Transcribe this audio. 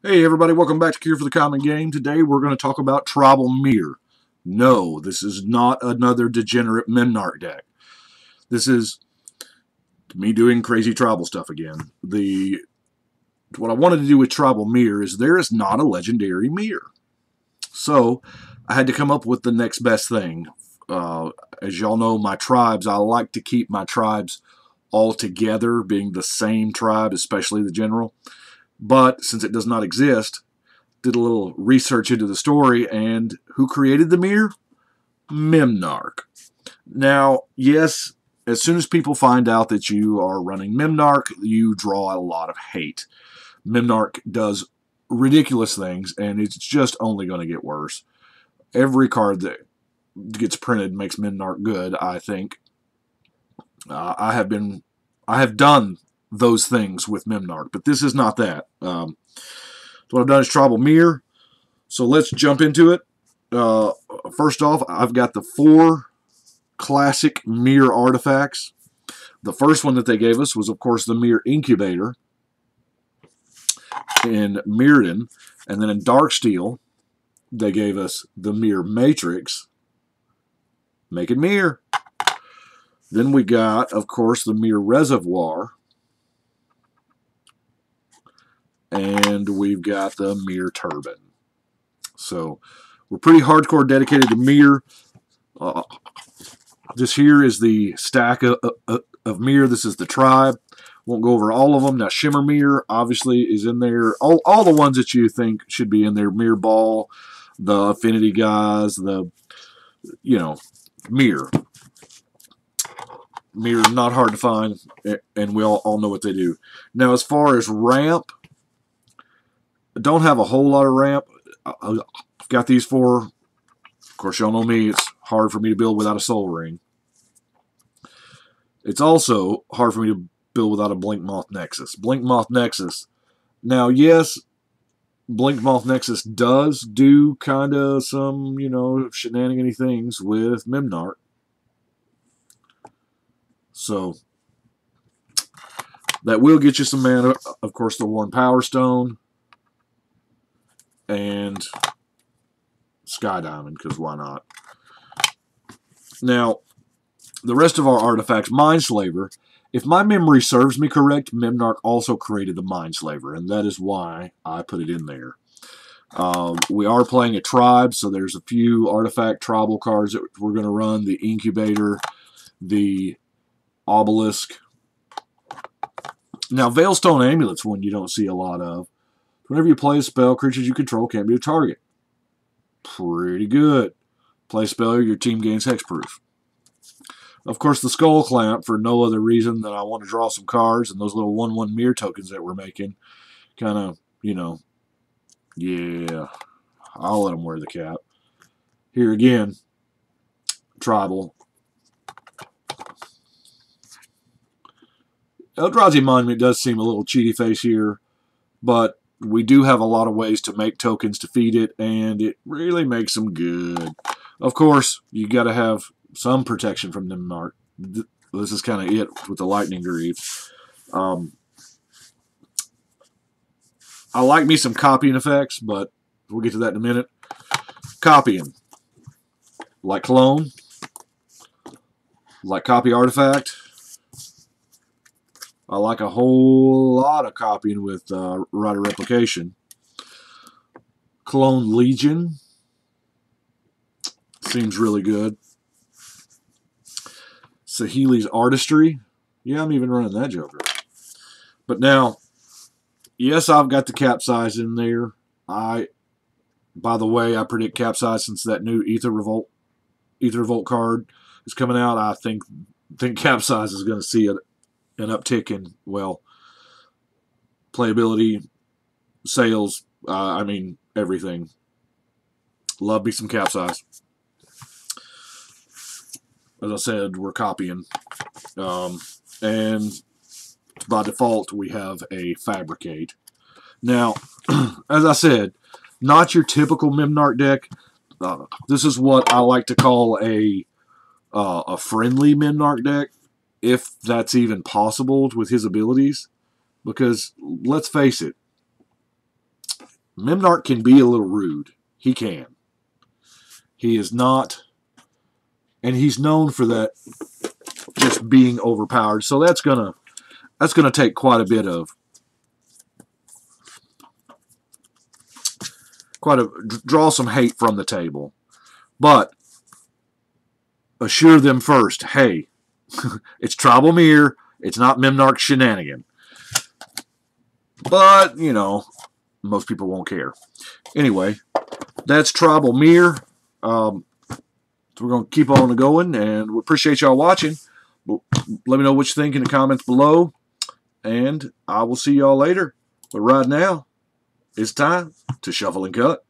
Hey everybody, welcome back to Cure for the Common Game. Today we're going to talk about Tribal Mirror. No, this is not another degenerate Memnarch deck. This is me doing crazy tribal stuff again. What I wanted to do with Tribal Mirror is there is not a legendary mirror. So I had to come up with the next best thing. As y'all know, my tribes, I like to keep my tribes all together, being the same tribe, especially the general. But since it does not exist, did a little research into the story, and who created the mirror? Memnarch. Now, yes, as soon as people find out that you are running Memnarch, you draw a lot of hate. Memnarch does ridiculous things, and it's just only going to get worse. Every card that gets printed makes Memnarch good, I think. I have done those things with Memnarch, but this is not that. What I've done is Tribal Mirror. So let's jump into it. First off, I've got the 4 classic mirror artifacts. The first one that they gave us was, of course, the Mirror Incubator in Mirrodin. And then in Darksteel, they gave us the Mirror Matrix. Make it mirror. Then we got, of course, the Mirror Reservoir. And we've got the Mirror Turbine. So we're pretty hardcore dedicated to mirror. This here is the stack of mirror. This is the tribe. Won't go over all of them. Now Shimmer Mirror obviously is in there. All the ones that you think should be in there. Mirror Ball, the Affinity guys, mirror. Mirror, not hard to find, and we all know what they do. Now as far as ramp, I don't have a whole lot of ramp. I've got these 4. Of course, y'all know me. It's hard for me to build without a Soul Ring. It's also hard for me to build without a Blink Moth Nexus. Blink Moth Nexus. Now, yes, Blink Moth Nexus does do kind of some, shenanigan-y things with Memnarch. So, that will get you some mana. Of course, the Worn Power Stone. And Sky Diamond, because why not? Now, the rest of our artifacts, Mindslaver, if my memory serves me correct, Memnarch also created the Mindslaver, and that is why I put it in there. We are playing a tribe, so there's a few artifact tribal cards that we're going to run. The Incubator, the Obelisk. Now, Veilstone Amulet's one you don't see a lot of. Whenever you play a spell, creatures you control can't be a target. Pretty good. Play a spell, your team gains hexproof. Of course, the Skull Clamp, for no other reason than I want to draw some cards, and those little 1/1 mirror tokens that we're making. Kind of, yeah, I'll let them wear the cap. Here again, tribal. Eldrazi Monument does seem a little cheaty face here, but we do have a lot of ways to make tokens to feed it, and it really makes them good. Of course, you got to have some protection from Memnarch. This is kind of it with the Lightning Greave. I like me some copying effects, but we'll get to that in a minute. Copying. Like Clone. Like Copy Artifact. I like a whole lot of copying with Rider Replication. Clone Legion. Seems really good. Saheeli's Artistry. Yeah, I'm even running that joker. But now, yes, I've got the capsize in there. By the way, I predict capsize since that new Ether Revolt card is coming out. I think capsize is going to see an uptick in, well, playability, sales, everything. Love me some capsize. As I said, we're copying. And by default, we have a Fabricate. Now, as I said, not your typical Memnarch deck. This is what I like to call a friendly Memnarch deck, if that's even possible with his abilities. Because, let's face it, Memnarch can be a little rude. He can. He is not, and he's known for that, just being overpowered. So that's gonna take quite a bit of draw some hate from the table. But assure them first, hey, it's Tribal Mirror. It's not Memnarch shenanigan. But, you know, most people won't care. Anyway, that's Tribal Mirror. So we're going to keep on going, and we appreciate y'all watching. Let me know what you think in the comments below, and I will see y'all later. But right now, it's time to shuffle and cut.